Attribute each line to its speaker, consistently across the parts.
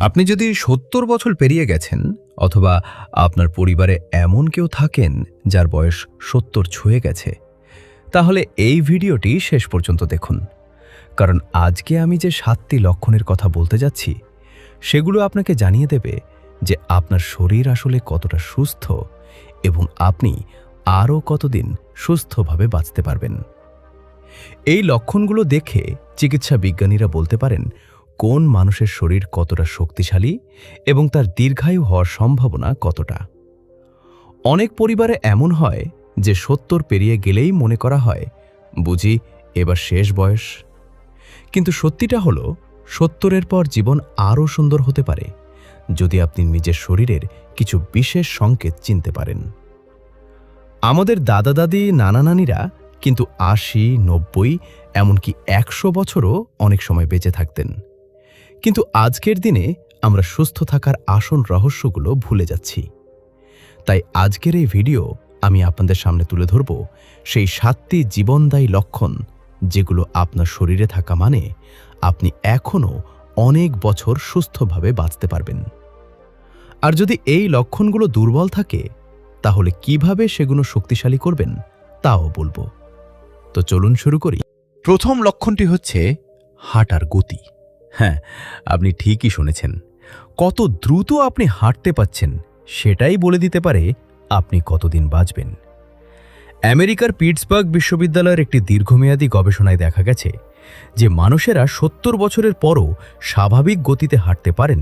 Speaker 1: আপনি যদি ৭০ বছর পেরিয়ে গেছেন অথবা আপনার পরিবারে এমন কেউ থাকেন যার বয়স ৭০ ছুঁয়ে গেছে, তাহলে এই ভিডিওটি শেষ পর্যন্ত দেখুন। কারণ আজকে আমি যে ৭টি লক্ষণের কথা বলতে যাচ্ছি সেগুলো আপনাকে জানিয়ে দেবে যে আপনার শরীর আসলে কতটা সুস্থ এবং আপনি আরও কতদিন সুস্থভাবে বাঁচতে পারবেন। এই লক্ষণগুলো দেখে চিকিৎসা বিজ্ঞানীরা বলতে পারেন কোন মানুষের শরীর কতটা শক্তিশালী এবং তার দীর্ঘায়ু হওয়ার সম্ভাবনা কতটা। অনেক পরিবারে এমন হয় যে ৭০ পেরিয়ে গেলেই মনে করা হয় বুঝি এবার শেষ বয়স। কিন্তু সত্যিটা হলো ৭০-এর পর জীবন আরও সুন্দর হতে পারে যদি আপনি নিজের শরীরের কিছু বিশেষ সংকেত চিনতে পারেন। আমাদের দাদা দাদি নানা নানিরা কিন্তু ৮০, ৯০, এমনকি ১০০ বছরও অনেক সময় বেঁচে থাকতেন। কিন্তু আজকের দিনে আমরা সুস্থ থাকার আসল রহস্যগুলো ভুলে যাচ্ছি। তাই আজকের এই ভিডিও আমি আপনাদের সামনে তুলে ধরব সেই ৭টি জীবনদায়ী লক্ষণ যেগুলো আপনার শরীরে থাকা মানে আপনি এখনও অনেক বছর সুস্থভাবে বাঁচতে পারবেন। আর যদি এই লক্ষণগুলো দুর্বল থাকে তাহলে কিভাবে সেগুলো শক্তিশালী করবেন তাও বলবো। তো চলুন শুরু করি।
Speaker 2: প্রথম লক্ষণটি হচ্ছে হাঁটার গতি।
Speaker 1: হ্যাঁ, আপনি ঠিকই শুনেছেন। কত দ্রুত আপনি হাঁটতে পাচ্ছেন সেটাই বলে দিতে পারে আপনি কতদিন বাঁচবেন। আমেরিকার পিটসবার্গ বিশ্ববিদ্যালয়ের একটি দীর্ঘমেয়াদী গবেষণায় দেখা গেছে যে মানুষেরা ৭০ বছরের পরও স্বাভাবিক গতিতে হাঁটতে পারেন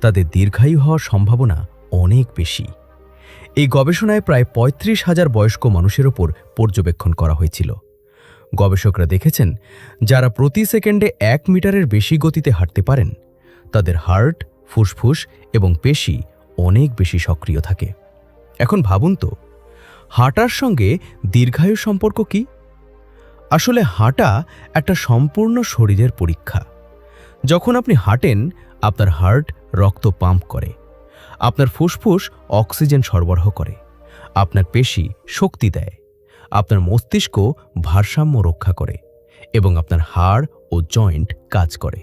Speaker 1: তাদের দীর্ঘায়ু হওয়ার সম্ভাবনা অনেক বেশি। এই গবেষণায় প্রায় ৩৫,০০০ বয়স্ক মানুষের ওপর পর্যবেক্ষণ করা হয়েছিল। গবেষকরা দেখেছেন যারা প্রতি সেকেন্ডে ১ মিটারের বেশি গতিতে হাঁটতে পারেন তাদের হার্ট, ফুসফুস এবং পেশি অনেক বেশি সক্রিয় থাকে। এখন ভাবুন তো, হাঁটার সঙ্গে দীর্ঘায়ু সম্পর্ক কি? আসলে হাঁটা একটা সম্পূর্ণ শরীরের পরীক্ষা। যখন আপনি হাঁটেন আপনার হার্ট রক্ত পাম্প করে, আপনার ফুসফুস অক্সিজেন সরবরাহ করে, আপনার পেশি শক্তি দেয়, আপনার মস্তিষ্ক ভারসাম্য রক্ষা করে এবং আপনার হাড় ও জয়েন্ট কাজ করে।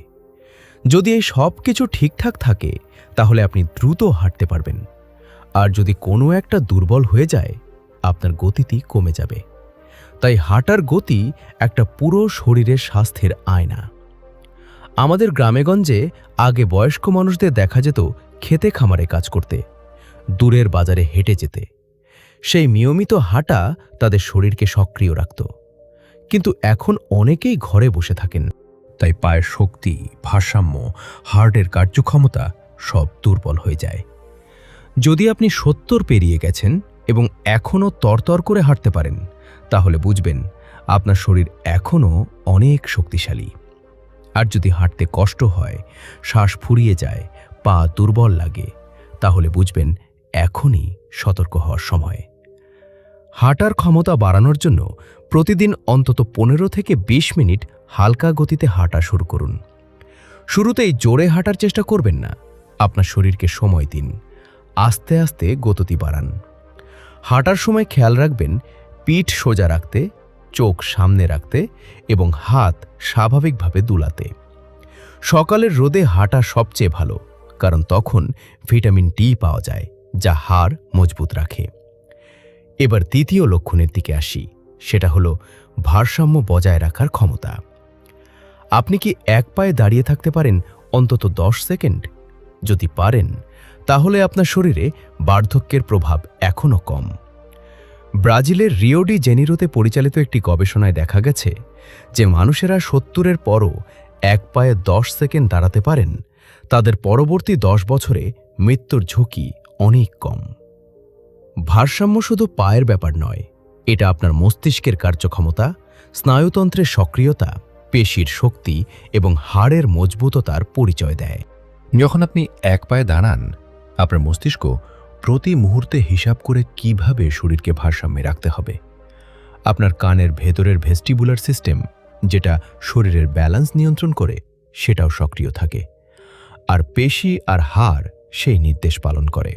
Speaker 1: যদি এই সব কিছু ঠিকঠাক থাকে তাহলে আপনি দ্রুত হাঁটতে পারবেন। আর যদি কোনো একটা দুর্বল হয়ে যায় আপনার গতিটি কমে যাবে। তাই হাঁটার গতি একটা পুরো শরীরের স্বাস্থ্যের আয়না। আমাদের গ্রামেগঞ্জে আগে বয়স্ক মানুষদের দেখা যেত খেতে খামারে কাজ করতে, দূরের বাজারে হেঁটে যেতে। সেই নিয়মিত হাঁটা তাদের শরীরকে সক্রিয় রাখত। কিন্তু এখন অনেকেই ঘরে বসে থাকেন, তাই পায়ের শক্তি, ভারসাম্য, হার্টের কার্যক্ষমতা সব দুর্বল হয়ে যায়। যদি আপনি ৭০ পেরিয়ে গেছেন এবং এখনও তরতর করে হাঁটতে পারেন তাহলে বুঝবেন আপনার শরীর এখনও অনেক শক্তিশালী। আর যদি হাঁটতে কষ্ট হয়, শ্বাস ফুরিয়ে যায়, পা দুর্বল লাগে, তাহলে বুঝবেন এখনই সতর্ক হওয়ার সময়। হাঁটার ক্ষমতা বাড়ানোর জন্য প্রতিদিন অন্তত ১৫ থেকে ২০ মিনিট হালকা গতিতে হাঁটা শুরু করুন। শুরুতেই জোরে হাঁটার চেষ্টা করবেন না, আপনার শরীরকে সময় দিন, আস্তে আস্তে গতি বাড়ান। হাঁটার সময় খেয়াল রাখবেন পিঠ সোজা রাখতে, চোখ সামনে রাখতে এবং হাত স্বাভাবিকভাবে দুলাতে। সকালের রোদে হাঁটা সবচেয়ে ভালো, কারণ তখন ভিটামিন ডি পাওয়া যায় যা হাড় মজবুত রাখে। এবার দ্বিতীয় লক্ষণের দিকে আসি, সেটা হলো ভারসাম্য বজায় রাখার ক্ষমতা। আপনি কি এক পায়ে দাঁড়িয়ে থাকতে পারেন অন্তত ১০ সেকেন্ড? যদি পারেন তাহলে আপনার শরীরে বার্ধক্যের প্রভাব এখনও কম। ব্রাজিলের রিও ডি জেনিরোতে পরিচালিত একটি গবেষণায় দেখা গেছে যে মানুষেরা ৭০-এর পরও এক পায়ে ১০ সেকেন্ড দাঁড়াতে পারেন তাদের পরবর্তী ১০ বছরে মৃত্যুর ঝুঁকি অনেক কম। ভারসাম্য শুধু পায়ের ব্যাপার নয়, এটা আপনার মস্তিষ্কের কার্যক্ষমতা, স্নায়ুতন্ত্রের সক্রিয়তা, পেশির শক্তি এবং হাড়ের মজবুততার পরিচয় দেয়।
Speaker 2: যখন আপনি এক পায়ে দাঁড়ান আপনার মস্তিষ্ক প্রতি মুহূর্তে হিসাব করে কিভাবে শরীরকে ভারসাম্যে রাখতে হবে। আপনার কানের ভেতরের ভেস্টিবুলার সিস্টেম, যেটা শরীরের ব্যালেন্স নিয়ন্ত্রণ করে, সেটাও সক্রিয় থাকে। আর পেশি আর হাড় সেই নির্দেশ পালন করে।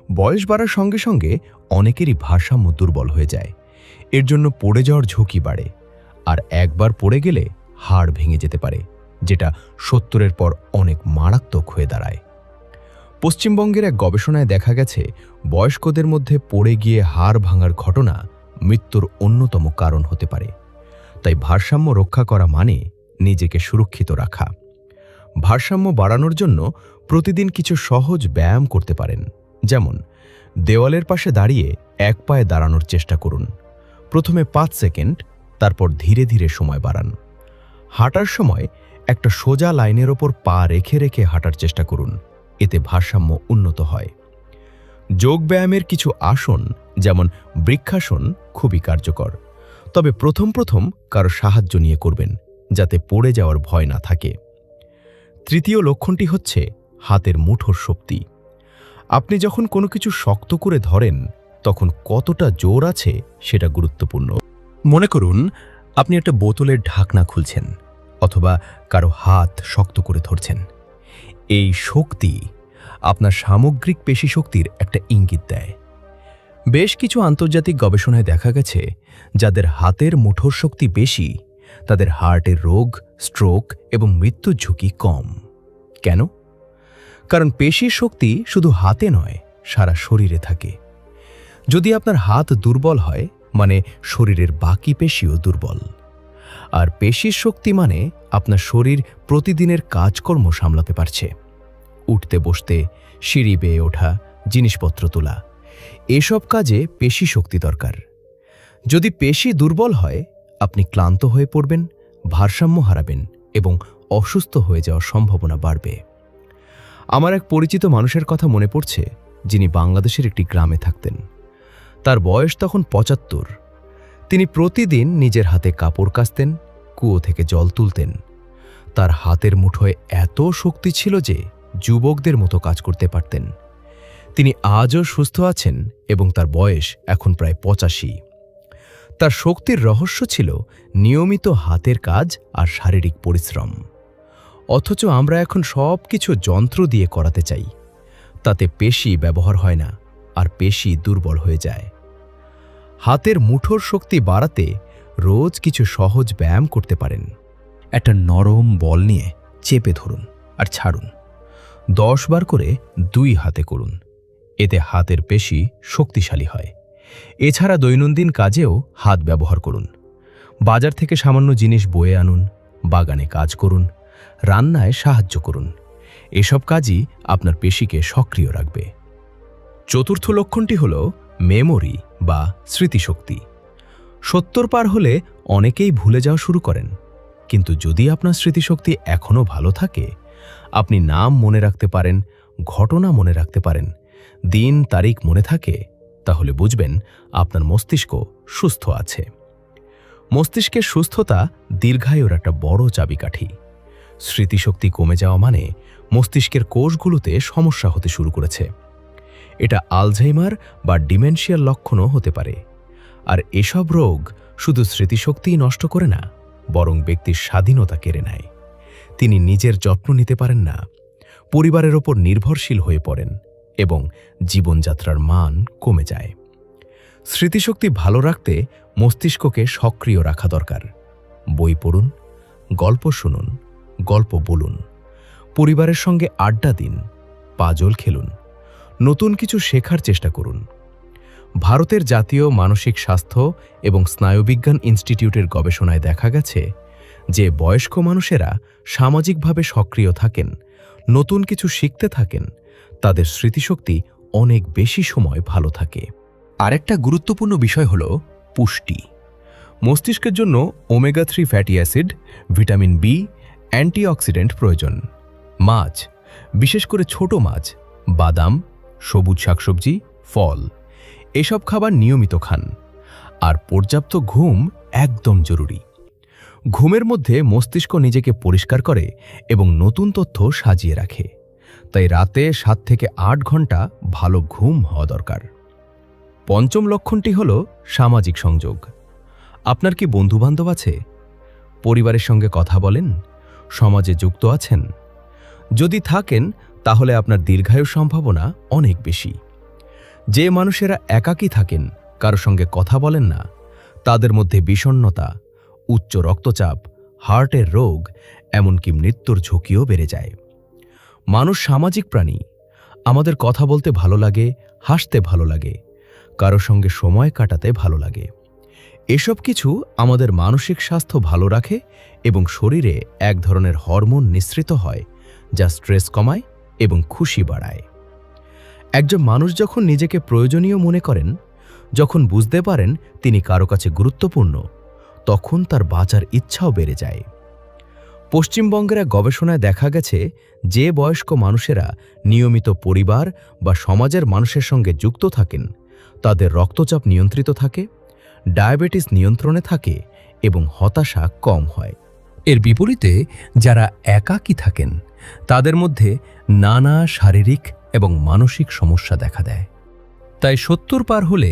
Speaker 2: বয়স বাড়ার সঙ্গে সঙ্গে অনেকেরই ভারসাম্য দুর্বল হয়ে যায়। এর জন্য পড়ে যাওয়ার ঝুঁকি বাড়ে, আর একবার পড়ে গেলে হাড় ভেঙে যেতে পারে, যেটা 70-এর পর অনেক মারাত্মক হয়ে দাঁড়ায়। পশ্চিমবঙ্গের এক গবেষণায় দেখা গেছে বয়স্কদের মধ্যে পড়ে গিয়ে হাড় ভাঙার ঘটনা মৃত্যুর অন্যতম কারণ হতে পারে। তাই ভারসাম্য রক্ষা করা মানে নিজেকে সুরক্ষিত রাখা। ভারসাম্য বাড়ানোর জন্য প্রতিদিন কিছু সহজ ব্যায়াম করতে পারেন। যেমন দেওয়ালের পাশে দাঁড়িয়ে এক পায়ে দাঁড়ানোর চেষ্টা করুন। প্রথমে 5 সেকেন্ড, তারপর ধীরে ধীরে সময় বাড়ান। হাঁটার সময় একটা সোজা লাইনের ওপর পা রেখে রেখে হাঁটার চেষ্টা করুন। এতে ভারসাম্য উন্নত হয়। যোগ ব্যায়ামের কিছু আসন যেমন বৃক্ষাসন খুবই কার্যকর, তবে প্রথম প্রথম কারো সাহায্য নিয়ে করবেন, যাতে পড়ে যাওয়ার ভয় না থাকে। তৃতীয় লক্ষণটি হচ্ছে হাতের মুঠোর শক্তি। আপনি যখন কোনো কিছু শক্ত করে ধরেন তখন কতটা জোর আছে সেটা গুরুত্বপূর্ণ। মনে করুন আপনি একটা বোতলের ঢাকনা খুলছেন অথবা কারো হাত শক্ত করে ধরছেন। এই শক্তি আপনার সামগ্রিক পেশিশক্তির একটা ইঙ্গিত দেয়। বেশ কিছু আন্তর্জাতিক গবেষণায় দেখা গেছে যাদের হাতের মুঠোর শক্তি বেশি তাদের হার্টের রোগ, স্ট্রোক এবং মৃত্যুর ঝুঁকি কম। কেন? কারণ পেশির শক্তি শুধু হাতে নয়, সারা শরীরে থাকে। যদি আপনার হাত দুর্বল হয় মানে শরীরের বাকি পেশিও দুর্বল। আর পেশির শক্তি মানে আপনার শরীর প্রতিদিনের কাজকর্ম সামলাতে পারছে। উঠতে বসতে, সিঁড়ি বেয়ে ওঠা, জিনিসপত্র তোলা, এসব কাজে পেশি শক্তি দরকার। যদি পেশি দুর্বল হয় আপনি ক্লান্ত হয়ে পড়বেন, ভারসাম্য হারাবেন এবং অসুস্থ হয়ে যাওয়ার সম্ভাবনা বাড়বে। আমার এক পরিচিত মানুষের কথা মনে পড়ছে, যিনি বাংলাদেশের একটি গ্রামে থাকতেন। তার বয়স তখন 75। তিনি প্রতিদিন নিজের হাতে কাপড় কাচতেন, কুয়ো থেকে জল তুলতেন। তার হাতের মুঠোয় এত শক্তি ছিল যে যুবকদের মতো কাজ করতে পারতেন। তিনি আজও সুস্থ আছেন এবং তার বয়স এখন প্রায় 85। তার শক্তির রহস্য ছিল নিয়মিত হাতের কাজ আর শারীরিক পরিশ্রম। অথচ আমরা এখন সব কিছু যন্ত্র দিয়ে করাতে চাই। তাতে পেশি ব্যবহার হয় না আর পেশি দুর্বল হয়ে যায়। হাতের মুঠোর শক্তি বাড়াতে রোজ কিছু সহজ ব্যায়াম করতে পারেন। একটা নরম বল নিয়ে চেপে ধরুন আর ছাড়ুন। 10 বার করে 2 হাতে করুন। এতে হাতের পেশি শক্তিশালী হয়। এছাড়া দৈনন্দিন কাজেও হাত ব্যবহার করুন। বাজার থেকে সামান্য জিনিস বয়ে আনুন, বাগানে কাজ করুন, রান্নায় সাহায্য করুন। এসব কাজই আপনার পেশিকে সক্রিয় রাখবে। চতুর্থ লক্ষণটি হল মেমোরি বা স্মৃতিশক্তি। 70 পার হলে অনেকেই ভুলে যাওয়া শুরু করেন, কিন্তু যদি আপনার স্মৃতিশক্তি এখনও ভালো থাকে, আপনি নাম মনে রাখতে পারেন, ঘটনা মনে রাখতে পারেন, দিন তারিখ মনে থাকে, তাহলে বুঝবেন আপনার মস্তিষ্ক সুস্থ আছে। মস্তিষ্কের সুস্থতা দীর্ঘায়ুর একটা বড় চাবিকাঠি। স্মৃতিশক্তি কমে যাওয়া মানে মস্তিষ্কের কোষগুলোতে সমস্যা হতে শুরু করেছে। এটা আলঝেইমার বা ডিমেনশিয়ার লক্ষণও হতে পারে। আর এসব রোগ শুধু স্মৃতিশক্তিই নষ্ট করে না, বরং ব্যক্তির স্বাধীনতা কেড়ে নেয়। তিনি নিজের যত্ন নিতে পারেন না, পরিবারের ওপর নির্ভরশীল হয়ে পড়েন এবং জীবনযাত্রার মান কমে যায়। স্মৃতিশক্তি ভালো রাখতে মস্তিষ্ককে সক্রিয় রাখা দরকার। বই পড়ুন, গল্প শুনুন, গল্প বলুন, পরিবারের সঙ্গে আড্ডা দিন, পাজল খেলুন, নতুন কিছু শেখার চেষ্টা করুন। ভারতের জাতীয় মানসিক স্বাস্থ্য এবং স্নায়ুবিজ্ঞান ইনস্টিটিউটের গবেষণায় দেখা গেছে যে বয়স্ক মানুষেরা সামাজিকভাবে সক্রিয় থাকেন, নতুন কিছু শিখতে থাকেন, তাদের স্মৃতিশক্তি অনেক বেশি সময় ভালো থাকে। আরেকটা গুরুত্বপূর্ণ বিষয় হল পুষ্টি। মস্তিষ্কের জন্য omega 3 fatty acid, vitamin B, antioxidant প্রয়োজন। মাছ, বিশেষ করে ছোট মাছ, বাদাম, সবুজ শাকসবজি, ফল, এসব খাবার নিয়মিত খান। আর পর্যাপ্ত ঘুম একদম জরুরি। ঘুমের মধ্যে মস্তিষ্ক নিজেকে পরিষ্কার করে এবং নতুন তথ্য সাজিয়ে রাখে। তাই রাতে 7 থেকে 8 ঘন্টা ভালো ঘুম হওয়া দরকার। পঞ্চম লক্ষণটি হল সামাজিক সংযোগ। আপনার কি বন্ধুবান্ধব আছে? পরিবারের সঙ্গে কথা বলেন? সমাজে যুক্ত আছেন? যদি থাকেন তাহলে আপনার দীর্ঘায়ুর সম্ভাবনা অনেক বেশি। যে মানুষেরা একাকী থাকেন, কারো সঙ্গে কথা বলেন না, তাদের মধ্যে বিষণ্ণতা, উচ্চ রক্তচাপ,
Speaker 1: হার্টের রোগ, এমনকি মৃত্যুর ঝুঁকিও বেড়ে যায়। মানুষ সামাজিক প্রাণী। আমাদের কথা বলতে ভালো লাগে, হাসতে ভালো লাগে, কারো সঙ্গে সময় কাটাতে ভালো লাগে। এসব কিছু আমাদের মানসিক স্বাস্থ্য ভালো রাখে এবং শরীরে এক ধরনের হরমোন নিঃসৃত হয় যা স্ট্রেস কমায় এবং খুশি বাড়ায়। একজন মানুষ যখন নিজেকে প্রয়োজনীয় মনে করেন, যখন বুঝতে পারেন তিনি কারো কাছে গুরুত্বপূর্ণ, তখন তার বাঁচার ইচ্ছাও বেড়ে যায়। পশ্চিমবঙ্গের এক গবেষণায় দেখা গেছে যে বয়স্ক মানুষেরা নিয়মিত পরিবার বা সমাজের মানুষের সঙ্গে যুক্ত থাকেন, তাদের রক্তচাপ নিয়ন্ত্রিত থাকে, ডায়াবেটিস নিয়ন্ত্রণে থাকে এবং হতাশা কম হয়। এর বিপরীতে যারা একাকী থাকেন, তাদের মধ্যে নানা শারীরিক এবং মানসিক সমস্যা দেখা দেয়। তাই ৭০ পার হলে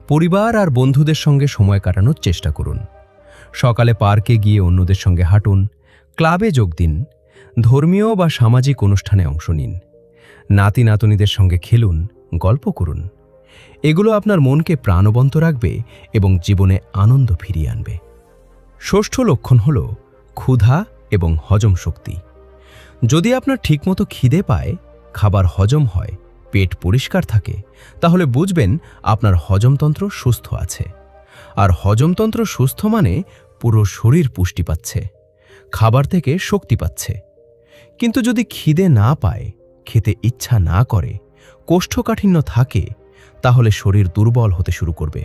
Speaker 1: পরিবার আর বন্ধুদের সঙ্গে সময় কাটানোর চেষ্টা করুন। সকালে পার্কে গিয়ে অন্যদের সঙ্গে হাঁটুন, ক্লাবে যোগ দিন, ধর্মীয় বা সামাজিক অনুষ্ঠানে অংশ নিন, নাতি নাতনিদের সঙ্গে খেলুন, গল্প করুন। এগুলো আপনার মনকে প্রাণবন্ত রাখবে এবং জীবনে আনন্দ ফিরিয়ে আনবে। ষষ্ঠ লক্ষণ হল ক্ষুধা এবং হজম শক্তি। যদি আপনার ঠিকমতো খিদে পায়, খাবার হজম হয়, পেট পরিষ্কার থাকে, তাহলে বুঝবেন আপনার হজমতন্ত্র সুস্থ আছে। আর হজমতন্ত্র সুস্থ মানে পুরো শরীর পুষ্টি পাচ্ছে, খাবার থেকে শক্তি পাচ্ছে। কিন্তু যদি খিদে না পায়, খেতে ইচ্ছা না করে, কোষ্ঠকাঠিন্য থাকে, তাহলে শরীর দুর্বল হতে শুরু করবে।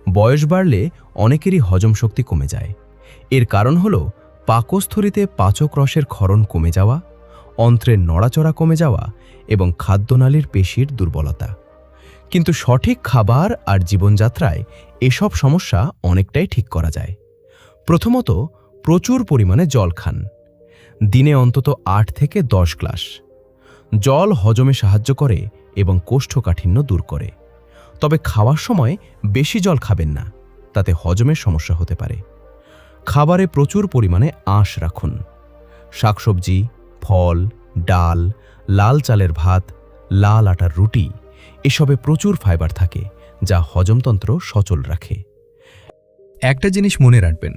Speaker 1: বয়স বাড়লে অনেকেরই হজম শক্তি কমে যায়। এর কারণ হল পাকস্থলীতে পাচক রসের ক্ষরণ কমে যাওয়া, অন্ত্রের নড়াচড়া কমে যাওয়া এবং খাদ্যনালীর পেশির দুর্বলতা। কিন্তু সঠিক খাবার আর জীবনযাত্রায় এসব সমস্যা অনেকটাই ঠিক করা যায়। প্রথমত, প্রচুর পরিমাণে জল খান। দিনে অন্তত ৮ থেকে ১০ গ্লাস। জল হজমে সাহায্য করে এবং কোষ্ঠকাঠিন্য দূর করে। তবে খাওয়ার সময় বেশি জল খাবেন না, তাতে হজমের সমস্যা হতে পারে। খাবারে প্রচুর পরিমাণে আঁশ রাখুন। শাকসবজি, ফল, ডাল, লাল চালের ভাত, লাল আটার রুটি, এসবে প্রচুর ফাইবার থাকে যা হজমতন্ত্র সচল রাখে। একটা জিনিস মনে রাখবেন,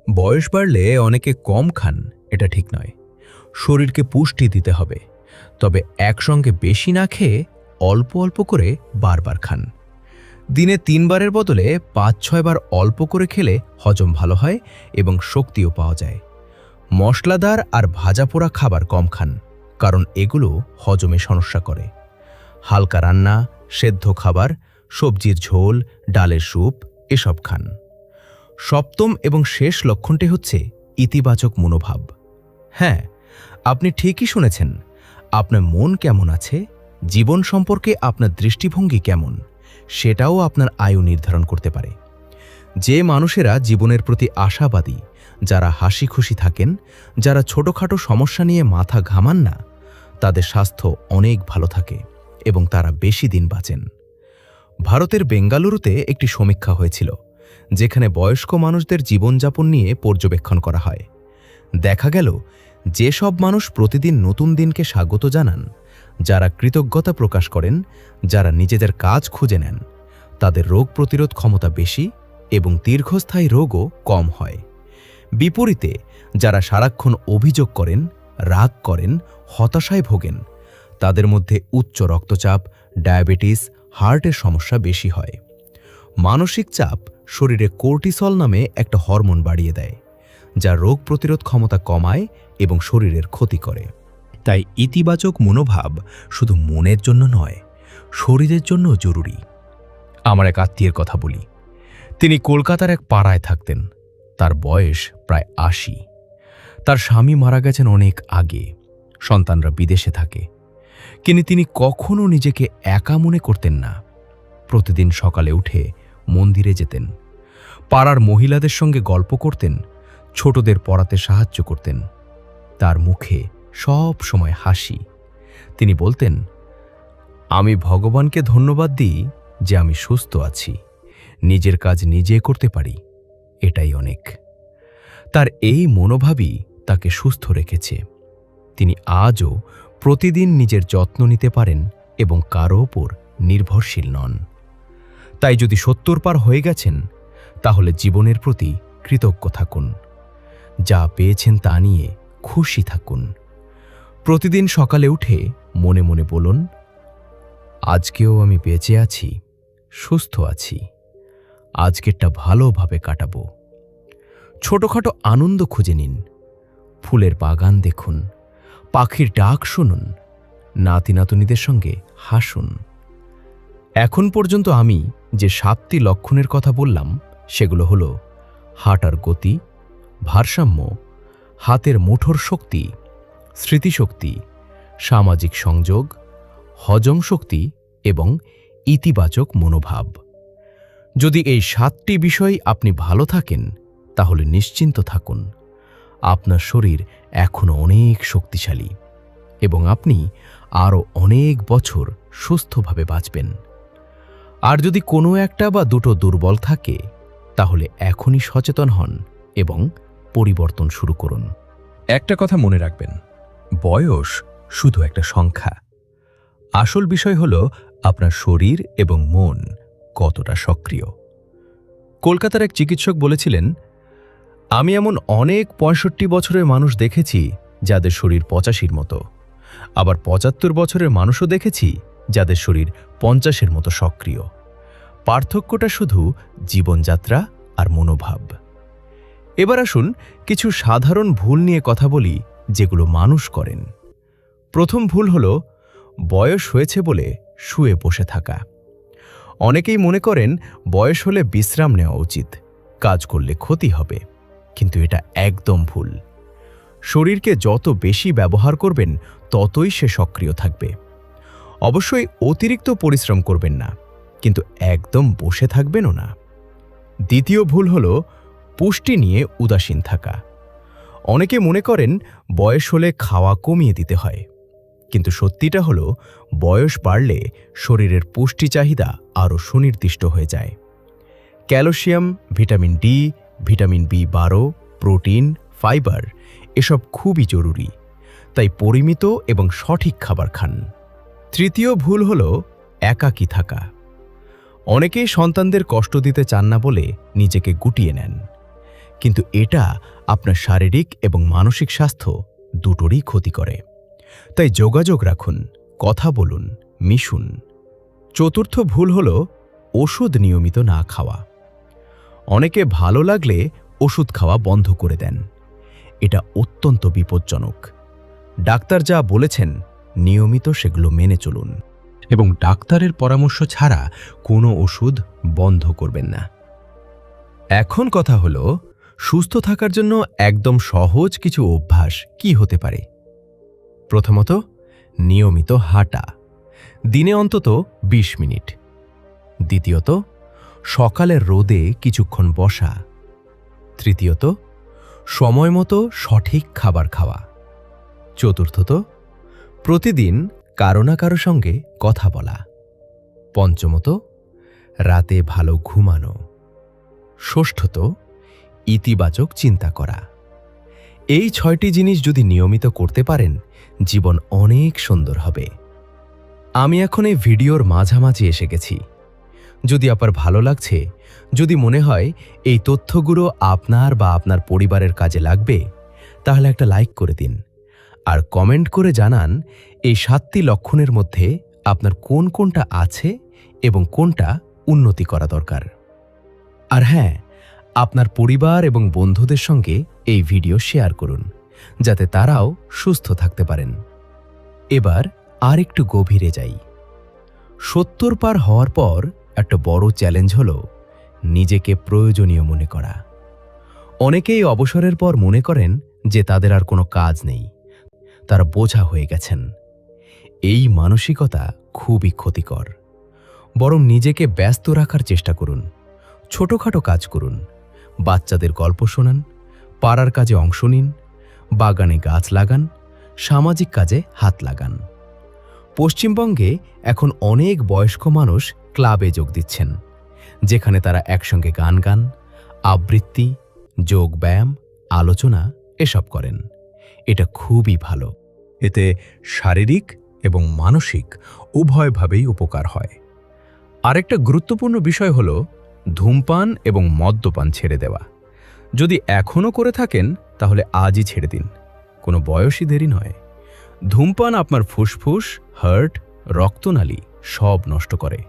Speaker 1: বয়স বাড়লে অনেকে কম খান, এটা ঠিক নয়। শরীরকে পুষ্টি দিতে হবে, তবে একসঙ্গে বেশি না খেয়ে অল্প অল্প করে বারবার খান। দিনে ৩ বারের বদলে ৫-৬ বার অল্প করে খেলে হজম ভালো হয় এবং শক্তিও পাওয়া যায়। মশলাদার আর ভাজা পোড়া খাবার কম খান, কারণ এগুলো হজমে সমস্যা করে। হালকা রান্না, সেদ্ধ খাবার, সবজির ঝোল, ডালের স্যুপ এসব খান। সপ্তম এবং শেষ লক্ষণটি হচ্ছে ইতিবাচক মনোভাব। হ্যাঁ, আপনি ঠিকই শুনেছেন। আপনার মন কেমন আছে, জীবন সম্পর্কে আপনার দৃষ্টিভঙ্গি কেমন, সেটাও আপনার আয়ু নির্ধারণ করতে পারে। যে মানুষেরা জীবনের প্রতি আশাবাদী, যারা হাসি খুশি থাকেন, যারা ছোটখাটো সমস্যা নিয়ে মাথা ঘামান না, তাদের স্বাস্থ্য অনেক ভালো থাকে এবং তারা বেশি দিন বাঁচেন। ভারতের বেঙ্গালুরুতে একটি সমীক্ষা হয়েছিল, যেখানে বয়স্ক মানুষদের জীবনযাপন নিয়ে পর্যবেক্ষণ করা হয়। দেখা গেল, যেসব মানুষ প্রতিদিন নতুন দিনকে স্বাগত জানান, যারা কৃতজ্ঞতা প্রকাশ করেন, যারা নিজেদের কাজ খুঁজে নেন, তাদের রোগ প্রতিরোধ ক্ষমতা বেশি এবং দীর্ঘস্থায়ী রোগও কম হয়। বিপরীতে যারা সারাক্ষণ অভিযোগ করেন, রাগ করেন, হতাশায় ভোগেন, তাদের মধ্যে উচ্চ রক্তচাপ, ডায়াবেটিস, হার্টের সমস্যা বেশি হয়। মানসিক চাপ শরীরে কর্টিসল নামে একটা হরমোন বাড়িয়ে দেয়, যা রোগ প্রতিরোধ ক্ষমতা কমায় এবং শরীরের ক্ষতি করে। তাই ইতিবাচক মনোভাব শুধু মনের জন্য নয়, শরীরের জন্য জরুরি। আমার এক আত্মীয়ের কথা বলি। তিনি কলকাতার এক পাড়ায় থাকতেন। তার বয়স প্রায় ৮০। তার স্বামী মারা গেছেন অনেক আগে, সন্তানরা বিদেশে থাকে। কিন্তু তিনি কখনো নিজেকে একা মনে করতেন না। প্রতিদিন সকালে উঠে মন্দিরে যেতেন, পাড়ার মহিলাদের সঙ্গে গল্প করতেন, ছোটদের পড়াতে সাহায্য করতেন। তার মুখে সব সময় হাসি। তিনি বলতেন, আমি ভগবানকে ধন্যবাদ দিই যে আমি সুস্থ আছি, নিজের কাজ নিজে করতে পারি, এটাই অনেক। তার এই মনোভাবই তাকে সুস্থ রেখেছে। তিনি আজও প্রতিদিন নিজের যত্ন নিতে পারেন এবং কারো ওপর নির্ভরশীল নন। তাই যদি ৭০ পার হয়ে গেছেন, তাহলে জীবনের প্রতি কৃতজ্ঞ থাকুন। যা পেয়েছেন তা নিয়ে খুশি থাকুন। প্রতিদিন সকালে উঠে মনে মনে বলুন, আজকেও আমি বেঁচে আছি, সুস্থ আছি, আজকেরটা ভালোভাবে কাটাবো। ছোটখাটো আনন্দ খুঁজে নিন। ফুলের বাগান দেখুন, পাখির ডাক শুনুন, নাতি নাতনিদের সঙ্গে হাসুন। এখন পর্যন্ত আমি যে 7টি লক্ষণের কথা বললাম সেগুলো হলো হাঁটার গতি, ভারসাম্য, হাতের মুঠোর শক্তি, স্মৃতিশক্তি, সামাজিক সংযোগ, হজম শক্তি এবং ইতিবাচক মনোভাব। যদি এই 7টি বিষয় আপনি ভালো থাকেন তাহলে নিশ্চিন্ত থাকুন, আপনার শরীর এখনো অনেক শক্তিশালী এবং আপনি আরও অনেক বছর সুস্থভাবে বাঁচবেন। আর যদি কোনো একটা বা দুটো দুর্বল থাকে তাহলে এখনই সচেতন হন এবং পরিবর্তন শুরু করুন।
Speaker 2: একটা কথা মনে রাখবেন, বয়স শুধু একটা সংখ্যা। আসল বিষয় হল আপনার শরীর এবং মন কতটা সক্রিয়। কলকাতার এক চিকিৎসক বলেছিলেন, আমি এমন অনেক 65 বছরের মানুষ দেখেছি যাদের শরীর 85-র মতো, আবার 75 বছরের মানুষও দেখেছি যাদের শরীর 50-এর মতো সক্রিয়। পার্থক্যটা শুধু জীবনযাত্রা আর মনোভাব। এবার আসুন কিছু সাধারণ ভুল নিয়ে কথা বলি যেগুলো মানুষ করেন। প্রথম ভুল হল বয়স হয়েছে বলে শুয়ে বসে থাকা। অনেকেই মনে করেন বয়স হলে বিশ্রাম নেওয়া উচিত, কাজ করলে ক্ষতি হবে, কিন্তু এটা একদম ভুল। শরীরকে যত বেশি ব্যবহার করবেন ততই সে সক্রিয় থাকবে। অবশ্যই অতিরিক্ত পরিশ্রম করবেন না, কিন্তু একদম বসে থাকবেনও না। দ্বিতীয় ভুল হল পুষ্টি নিয়ে উদাসীন থাকা। অনেকে মনে করেন বয়স হলে খাওয়া কমিয়ে দিতে হয়, কিন্তু সত্যিটা হলো বয়স বাড়লে শরীরের পুষ্টি চাহিদা আরও সুনির্দিষ্ট হয়ে যায়। ক্যালসিয়াম, ভিটামিন ডি, ভিটামিন বি12, প্রোটিন, ফাইবার এসব খুবই জরুরি, তাই পরিমিত এবং সঠিক খাবার খান। তৃতীয় ভুল হল একাকী থাকা। অনেকেই সন্তানদের কষ্ট দিতে চান না বলে নিজেকে গুটিয়ে নেন, কিন্তু এটা আপনার শারীরিক এবং মানসিক স্বাস্থ্য দুটোরই ক্ষতি করে। তাই যোগাযোগ রাখুন, কথা বলুন, মিশুন। চতুর্থ ভুল হল ওষুধ নিয়মিত না খাওয়া। অনেকে ভালো লাগলে ওষুধ খাওয়া বন্ধ করে দেন। এটা অত্যন্ত বিপজ্জনক। ডাক্তার যা বলেছেন নিয়মিত সেগুলো মেনে চলুন এবং ডাক্তারের পরামর্শ ছাড়া কোনো ওষুধ বন্ধ করবেন না। এখন কথা হলো, সুস্থ থাকার জন্য একদম সহজ কিছু অভ্যাস কি হতে পারে। প্রথমত, নিয়মিত হাঁটা, দিনে অন্তত 20 মিনিট। দ্বিতীয়ত, সকালের রোদে কিছুক্ষণ বসা। তৃতীয়ত, সময় মতো সঠিক খাবার খাওয়া। চতুর্থত, প্রতিদিন কারো না কারো সঙ্গে কথা বলা। পঞ্চমত, রাতে ভালো ঘুমানো। ষষ্ঠত, ইতিবাচক চিন্তা করা। এই 6টি জিনিস যদি নিয়মিত করতে পারেন, জীবন অনেক সুন্দর হবে। আমি এখন এই ভিডিওর মাঝামাঝি এসে গেছি। যদি আপনার ভালো লাগছে, যদি মনে হয় এই তথ্যগুলো আপনার বা আপনার পরিবারের কাজে লাগবে, তাহলে একটা লাইক করে দিন আর কমেন্ট করে জানান এই 7টি লক্ষণের মধ্যে আপনার কোন কোনটা আছে এবং কোনটা উন্নতি করা দরকার। আর হ্যাঁ, আপনার পরিবার এবং বন্ধুদের সঙ্গে এই ভিডিও শেয়ার করুন, যাতে তারাও সুস্থ থাকতে পারেন। এবার আর একটু গভীরে যাই। 70 পার হওয়ার পর একটা বড় চ্যালেঞ্জ হলো নিজেকে প্রয়োজনীয় মনে করা। অনেকেই অবসরের পর মনে করেন যে তাদের আর কোনো কাজ নেই, তারা বোঝা হয়ে গেছেন। এই মানসিকতা খুবই ক্ষতিকর। বরং নিজেকে ব্যস্ত রাখার চেষ্টা করুন। ছোটখাটো কাজ করুন, বাচ্চাদের গল্প শোনান, পাড়ার কাজে অংশ নিন, বাগানে গাছ লাগান, সামাজিক কাজে হাত লাগান। পশ্চিমবঙ্গে এখন অনেক বয়স্ক মানুষ ক্লাবে যোগ দিচ্ছেন, যেখানে তারা একসঙ্গে গান গান, আবৃত্তি, যোগব্যায়াম, আলোচনা এসব করেন। এটা খুবই ভালো। এতে শারীরিক এবং মানসিক উভয়ভাবেই উপকার হয়। আরেকটা গুরুত্বপূর্ণ বিষয় হল ধূমপান এবং মদ্যপান ছেড়ে দেওয়া। যদি এখনও করে থাকেন
Speaker 1: তাহলে আজই ছেড়ে দিন। কোনো বয়সই দেরি নয়। ধূমপান আপনার ফুসফুস, হার্ট, রক্তনালী সব নষ্ট করে।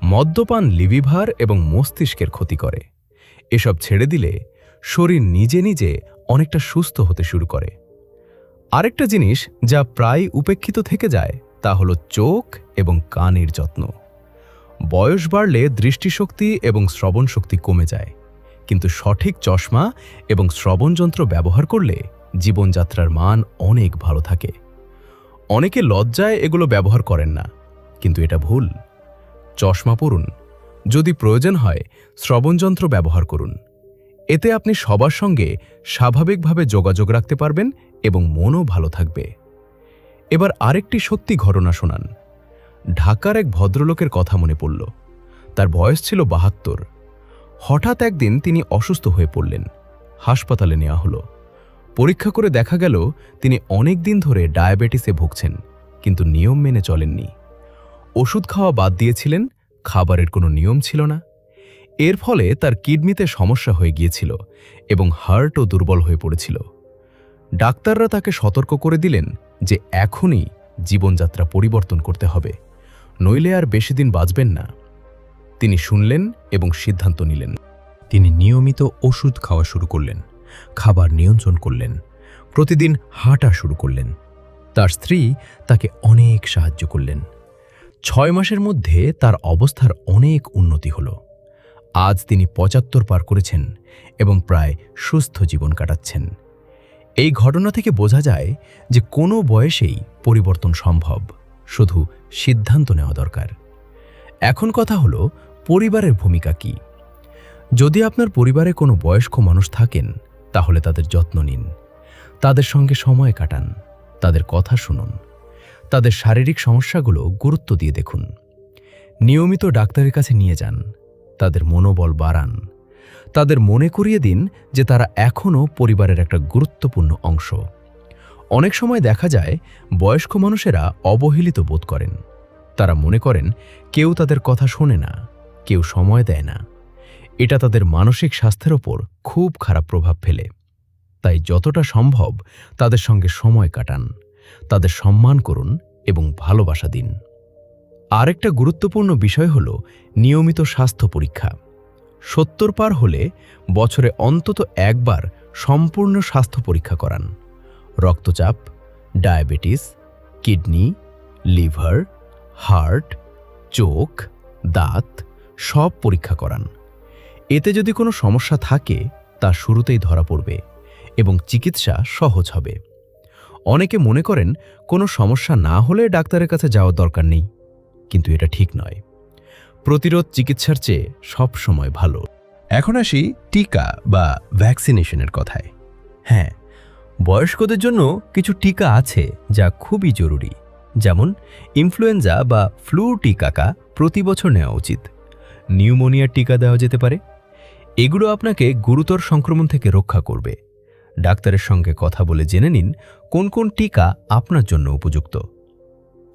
Speaker 1: মদ্যপান লিভার এবং মস্তিষ্কের ক্ষতি করে। এসব ছেড়ে দিলে শরীর নিজে নিজে অনেকটা সুস্থ হতে শুরু করে। আরেকটা জিনিস যা প্রায় উপেক্ষিত থেকে যায় তা হলো চোখ এবং কানের যত্ন। বয়স বাড়লে দৃষ্টিশক্তি এবং শ্রবণ শক্তি কমে যায়, কিন্তু সঠিক চশমা এবং শ্রবণযন্ত্র ব্যবহার করলে জীবনযাত্রার মান অনেক ভালো থাকে। অনেকে লজ্জায় এগুলো ব্যবহার করেন না, কিন্তু এটা ভুল। চশমা পরুন, যদি প্রয়োজন হয় শ্রবণযন্ত্র ব্যবহার করুন। এতে আপনি সবার সঙ্গে স্বাভাবিকভাবে যোগাযোগ রাখতে পারবেন এবং মনও ভালো থাকবে। এবার আরেকটি সত্যি ঘটনা শোনান। ঢাকার এক ভদ্রলোকের কথা মনে পড়ল। তার বয়স ছিল ৭২। হঠাৎ একদিন তিনি অসুস্থ হয়ে পড়লেন। হাসপাতালে নেওয়া হলো। পরীক্ষা করে দেখা গেল তিনি অনেক দিন ধরে ডায়াবেটিসে ভুগছেন, কিন্তু নিয়ম মেনে চলেননি। ওষুধ খাওয়া বাদ দিয়েছিলেন, খাবারের কোনো নিয়ম ছিল না। এর ফলে তার কিডনিতে সমস্যা হয়ে গিয়েছিল এবং হার্টও দুর্বল হয়ে পড়েছিল। ডাক্তাররা তাকে সতর্ক করে দিলেন যে এখনই জীবনযাত্রা পরিবর্তন করতে হবে, নইলে আর বেশি দিন বাঁচবেন না। তিনি শুনলেন এবং সিদ্ধান্ত নিলেন।
Speaker 2: তিনি নিয়মিত ওষুধ খাওয়া শুরু করলেন, খাবার নিয়ন্ত্রণ করলেন, প্রতিদিন হাঁটা শুরু করলেন। তার স্ত্রী তাকে অনেক সাহায্য করলেন। 6 মাসের মধ্যে তার অবস্থার অনেক উন্নতি হল। আজ তিনি ৭৫ পার করেছেন এবং প্রায় সুস্থ জীবন কাটাচ্ছেন। এই ঘটনা থেকে বোঝা যায় যে কোনো বয়সেই পরিবর্তন সম্ভব, শুধু সিদ্ধান্ত নেওয়া দরকার। এখন কথা হলো, পরিবারের ভূমিকা কি? যদি আপনার পরিবারে কোনো বয়স্ক মানুষ থাকেন, তাহলে তাদের যত্ন নিন, তাদের সঙ্গে সময় কাটান, তাদের কথা শুনুন, তাদের শারীরিক সমস্যাগুলো গুরুত্ব দিয়ে দেখুন। নিয়মিত ডাক্তারের কাছে নিয়ে যান, তাদের মনোবল বাড়ান, তাদের মনে করিয়ে দিন যে তারা এখনও পরিবারের একটা গুরুত্বপূর্ণ অংশ। অনেক সময় দেখা যায় বয়স্ক মানুষেরা অবহেলিত বোধ করেন। তারা মনে করেন কেউ তাদের কথা শোনে না, কেউ সময় দেয় না। এটা তাদের মানসিক স্বাস্থ্যের ওপর খুব খারাপ প্রভাব ফেলে। তাই যতটা সম্ভব তাদের সঙ্গে সময় কাটান, তাদের সম্মান করুন এবং ভালোবাসা দিন। আরেকটা গুরুত্বপূর্ণ বিষয় হল নিয়মিত স্বাস্থ্য পরীক্ষা। ৭০ পার হলে বছরে অন্তত একবার সম্পূর্ণ স্বাস্থ্য পরীক্ষা করান। রক্তচাপ, ডায়াবেটিস, কিডনি, লিভার, হার্ট, চোখ, দাঁত সব পরীক্ষা করান। এতে যদি কোনো সমস্যা থাকে তা শুরুতেই ধরা পড়বে এবং চিকিৎসা সহজ হবে। অনেকে মনে করেন কোনো সমস্যা না হলে ডাক্তারের কাছে যাওয়ার দরকার নেই, কিন্তু এটা ঠিক নয়। প্রতিরোধ চিকিৎসার চেয়ে সব সময় ভালো। এখন আসি টিকা বা ভ্যাকসিনেশনের কথায়। হ্যাঁ, বয়স্কদের জন্য কিছু টিকা আছে যা খুবই জরুরি, যেমন ইনফ্লুয়েঞ্জা বা ফ্লু টিকা প্রতি বছর নেওয়া উচিত। নিউমোনিয়ার টিকা দেওয়া যেতে পারে। এগুলো আপনাকে গুরুতর সংক্রমণ থেকে রক্ষা করবে। ডাক্তারের সঙ্গে কথা বলে জেনে নিন কোন কোন টিকা আপনার জন্য উপযুক্ত।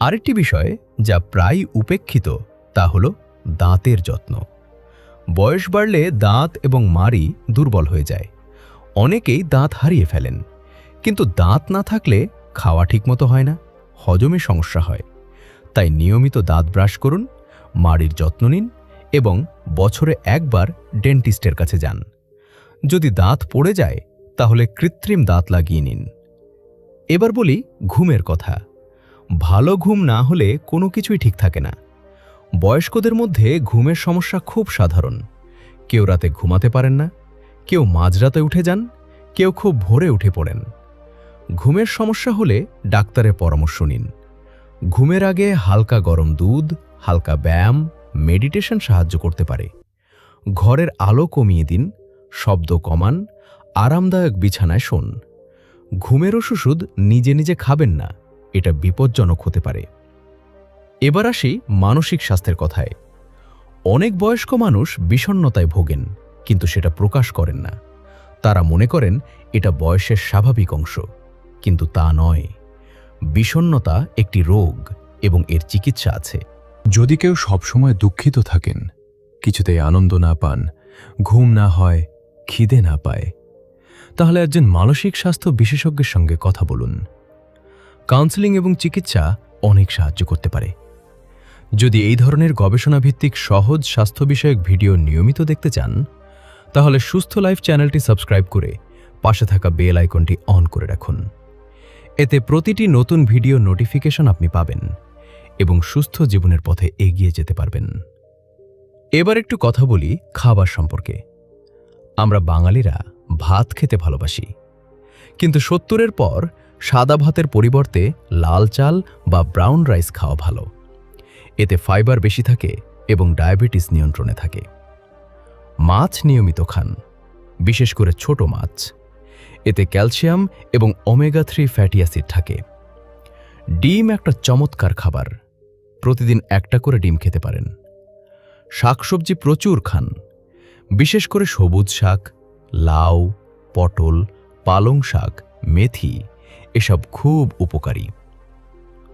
Speaker 2: আরেকটি বিষয় যা প্রায় উপেক্ষিত তা হল দাঁতের যত্ন। বয়স বাড়লে দাঁত এবং মাড়ি দুর্বল হয়ে যায়। অনেকেই দাঁত হারিয়ে ফেলেন, কিন্তু দাঁত না থাকলে খাওয়া ঠিকমতো হয় না, হজমে সমস্যা হয়। তাই নিয়মিত দাঁত ব্রাশ করুন, মাড়ির যত্ন নিন এবং বছরে একবার ডেন্টিস্টের কাছে যান। যদি দাঁত পড়ে যায় তাহলে কৃত্রিম দাঁত লাগিয়ে নিন। এবার বলি ঘুমের কথা। ভালো ঘুম না হলে কোনো কিছুই ঠিক থাকে না। বয়স্কদের মধ্যে ঘুমের সমস্যা খুব সাধারণ। কেউ রাতে ঘুমাতে পারেন না, কেউ মাঝরাতে উঠে যান, কেউ খুব ভোরে উঠে পড়েন। ঘুমের সমস্যা হলে ডাক্তারের পরামর্শ নিন। ঘুমের আগে হালকা গরম দুধ, হালকা ব্যায়াম, মেডিটেশন সাহায্য করতে পারে। ঘরের আলো কমিয়ে দিন, শব্দ কমান, আরামদায়ক বিছানায় শোন। ঘুমের ওষুধ নিজে নিজে খাবেন না, এটা বিপজ্জনক হতে পারে। এবার আসি মানসিক স্বাস্থ্যের কথায়। অনেক বয়স্ক মানুষ বিষণ্ণতায় ভোগেন, কিন্তু সেটা প্রকাশ করেন না। তারা মনে করেন এটা বয়সের স্বাভাবিক অংশ, কিন্তু তা নয়। বিষণ্ণতা একটি রোগ এবং এর চিকিৎসা আছে। যদি কেউ সবসময় দুঃখিত থাকেন, কিছুতেই আনন্দ না পান, ঘুম না হয়, খিদে না পায়, তাহলে একজন মানসিক স্বাস্থ্য বিশেষজ্ঞের সঙ্গে কথা বলুন। কাউন্সেলিং এবং চিকিৎসা অনেক সাহায্য করতে পারে। যদি এই ধরনের গবেষণাভিত্তিক সহজ স্বাস্থ্য বিষয়ক ভিডিও নিয়মিত দেখতে চান, তাহলে সুস্থ লাইফ চ্যানেলটি সাবস্ক্রাইব করে পাশে থাকা বেল আইকনটি অন করে রাখুন। এতে প্রতিটি নতুন ভিডিও নোটিফিকেশন আপনি পাবেন এবং সুস্থ জীবনের পথে এগিয়ে যেতে পারবেন। এবার একটু কথা বলি খাবার সম্পর্কে। আমরা বাঙালিরা ভাত খেতে ভালোবাসি, কিন্তু ৭০-এর পর সাদা ভাতের পরিবর্তে লাল চাল বা ব্রাউন রাইস খাওয়া ভালো। এতে ফাইবার বেশি থাকে এবং ডায়াবেটিস নিয়ন্ত্রণে থাকে। মাছ নিয়মিত খান, বিশেষ করে ছোট মাছ। এতে ক্যালসিয়াম এবং ওমেগা-3 ফ্যাটি অ্যাসিড থাকে। ডিম একটা চমৎকার খাবার, প্রতিদিন একটা করে ডিম খেতে পারেন। শাকসবজি প্রচুর খান, বিশেষ করে সবুজ শাক, লাউ, পটল, পালং শাক, মেথি এসব খুব উপকারী।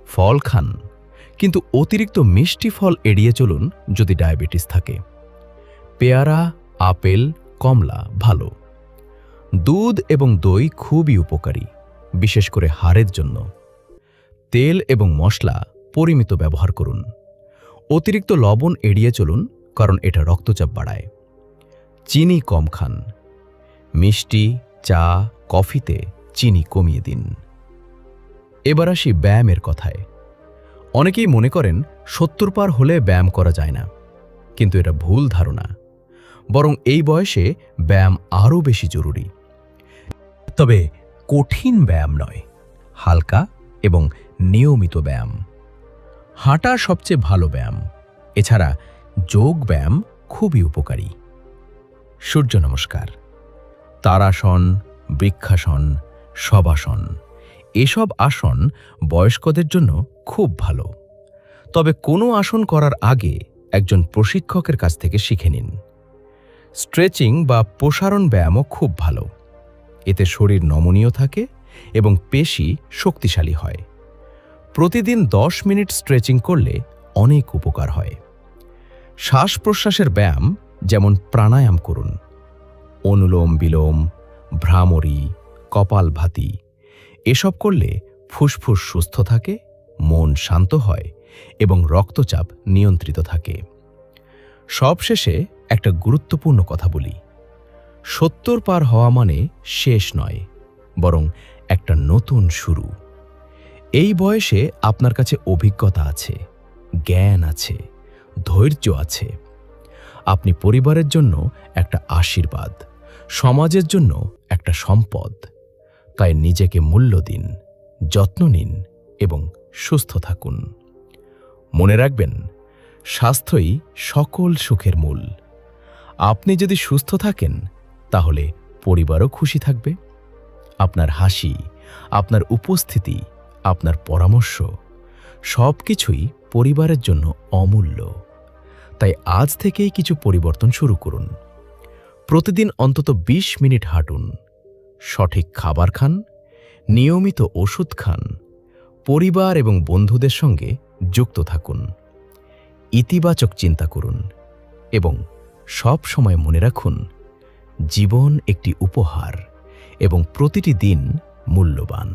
Speaker 2: ফল খান, কিন্তু অতিরিক্ত মিষ্টি ফল এড়িয়ে চলুন যদি ডায়াবেটিস থাকে। পেয়ারা, আপেল, কমলা ভালো। দুধ এবং দই খুবই উপকারী, বিশেষ করে হাড়ের জন্য। তেল এবং মশলা পরিমিত ব্যবহার করুন। অতিরিক্ত লবণ এড়িয়ে চলুন, কারণ এটা রক্তচাপ বাড়ায়। চিনি কম খান। মিষ্টি, চা, কফিতে চিনি কমিয়ে দিন। এবার আসি ব্যায়ামের কথায়। অনেকেই মনে করেন ৭০ পার হলে ব্যায়াম করা যায় না, কিন্তু এটা ভুল ধারণা। বরং এই বয়সে ব্যায়াম আরও বেশি জরুরি। তবে কঠিন ব্যায়াম নয়, হালকা এবং নিয়মিত ব্যায়াম। হাঁটা সবচেয়ে ভালো ব্যায়াম। এছাড়া যোগ ব্যায়াম খুবই উপকারী। সূর্য নমস্কার, তারাসন, বৃক্ষাসন, শবাসন এসব আসন বয়স্কদের জন্য খুব ভালো। তবে কোনো আসন করার আগে একজন প্রশিক্ষকের কাছ থেকে শিখে নিন। স্ট্রেচিং বা প্রসারণ ব্যায়ামও খুব ভালো। এতে শরীর নমনীয় থাকে এবং পেশি শক্তিশালী হয়। প্রতিদিন ১০ মিনিট স্ট্রেচিং করলে অনেক উপকার হয়। শ্বাস প্রশ্বাসের ব্যায়াম যেমন প্রাণায়াম করুন। অনুলোম বিলোম, ভ্রামরী, কপালভাতি এসব করলে ফুসফুস সুস্থ থাকে, মন শান্ত হয় এবং রক্তচাপ নিয়ন্ত্রিত থাকে। সবশেষে একটা গুরুত্বপূর্ণ কথা বলি। ৭০ পার হওয়া মানে শেষ নয়, বরং একটা নতুন শুরু। এই বয়সে আপনার কাছে অভিজ্ঞতা আছে, জ্ঞান আছে, ধৈর্য আছে। আপনি পরিবারের জন্য একটা আশীর্বাদ, সমাজের জন্য একটা সম্পদ। তাই নিজেকে মূল্য দিন, যত্ন নিন এবং সুস্থ থাকুন। মনে রাখবেন, স্বাস্থ্যই সকল সুখের মূল। আপনি যদি সুস্থ থাকেন, তাহলে পরিবারও খুশি থাকবে। আপনার হাসি, আপনার উপস্থিতি, আপনার পরামর্শ সবকিছুই পরিবারের জন্য অমূল্য। তাই আজ থেকেই কিছু পরিবর্তন শুরু করুন। প্রতিদিন অন্তত ২০ মিনিট হাঁটুন, সঠিক খাবার খান, নিয়মিত ওষুধ খান, পরিবার এবং বন্ধুদের সঙ্গে যুক্ত থাকুন, ইতিবাচক চিন্তা করুন এবং সব সময় মনে রাখুন, জীবন একটি উপহার এবং প্রতিটি দিন মূল্যবান।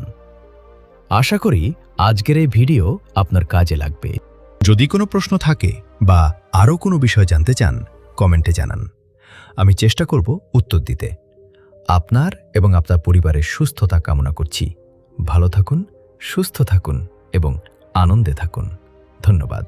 Speaker 2: আশা করি আজকের এই ভিডিও আপনার কাজে লাগবে।
Speaker 1: যদি কোনো প্রশ্ন থাকে বা আরও কোনো বিষয় জানতে চান, কমেন্টে জানান। আমি চেষ্টা করব উত্তর দিতে। আপনার এবং আপনার পরিবারের সুস্থতা কামনা করছি। ভালো থাকুন, সুস্থ থাকুন এবং আনন্দে থাকুন। ধন্যবাদ।